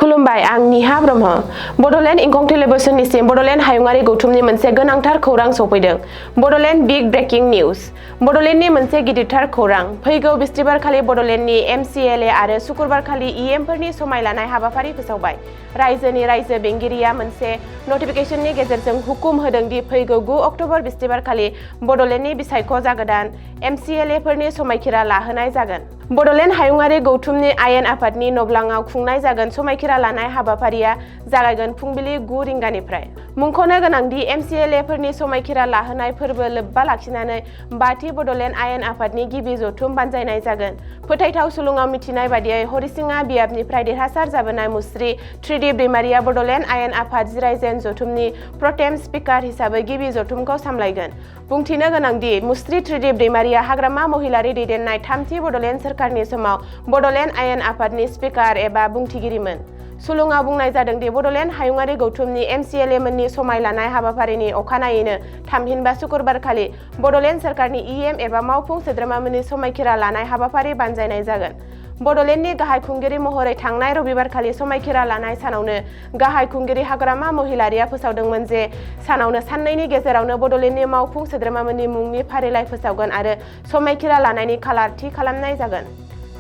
खुलुमबाय, आं निहा ब्रह्म। बड'लेण्ड इंखं टेलिभिजननिसिम बड'लेण्ड हायुङारि गौथुमनि मोनसे गोनांथार खौरां सफैदों। Bodoland big breaking news. बड'लेण्डनि मोनसे गिदिरथार खौरां। फैगौ बिस्थिबारखालि बड'लेण्डनि एम.स एल.ए. आरो सुकुरबारखालि इ.एम.फोरनि समाय लानाय हाबाफारि फोसावबाय। रायजोनि रायजो बेंगिरिया मोनसे नटिफिकेशननि गेजेरजों हुकुम होदों दि फैगौ 9 अक्ट'बर बिस्थिबारखालि बड'लेण्डनि बिसायख' जागोदान एम.स एल.ए.फोरनि समायखिरा लाहोनाय जागोन। बड'लेण्ड हायुङारि गौथुमनि आयेन आफादनि नब्लाङाव खुंनाय जागोन समायखिरा लानाय हाबाफारिया जागायगोन फुंबिलि 9 रिंगानिफ्राय। मुंख'नो गोनांदि एम.स एल.ए.फोरनि समायखिरा लाहोनाय फोरबो लोब्बा लाखिनानै 5थि बड'लेण्ड आयेन आफादनि गिबि जथुम बानजायनाय जागोन। फोथायथाव सुलुङाव मिथिनाय बादियै हरिसिङा बियाबनिफ्राय देरहासार जाबोनाय मुस्रि त्रिदिप दैमारिया बड'लेण्ड आयेन आफाद जिरायजेन जथुमनि प्रटेम स्पिकार हिसाबै गिबि जथुमखौ सामलायगोन। बुंथिनो गोनांदि मुस्रि त्रिदिप दैमारिया हाग्रामा महिलारि दैदेननाय 3थि बड'लेण्ड सोरखारनि समाव बड'लेण्ड आयेन आफादनि स्पिकार एबा बुंथिगिरिमोन। सुलुङाव बुंनाय जादों दि बड'लेण्ड हायुङारि गौथुमनि एम.स एल.ए.मोननि समाय लानाय हाबाफारिनि अखानायैनो थामहिनबा सुकुरबारखालि बड'लेण्ड सोरखारनि इ.एम. एबा मावफुं सोद्रोमाफोरनि समायखिरा लानाय हाबाफारि बानजायनाय जागोन। बड'लेण्डनि गाहाय खुंगिरि महरै थांनाय रबिबारखालि समायखिरा लानाय सानावनो गाहाय खुंगिरि हाग्रामा महिलारिया फोसावदोंमोन जे सानावनो साननैनि गेजेरावनो बड'लेण्डनि मावफुं सोद्रोमाफोरनि मुंनि फारिलाइ फोसावगोन आरो समायखिरा लानायनि खालार थि खालामनाय जागोन।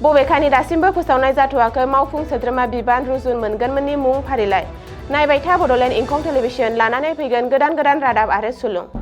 बबेखानि दासिमबो फोसावनाय जाथ'वाखै मावफुं सोद्रोमा बिबान रुजुन मोनगोनमोननि मुं फारिलाइ। नायबाय था बड'लेण्ड इंखं टेलिभिजन, लानानै फैगोन गोदान रादाब आरो सुलुं।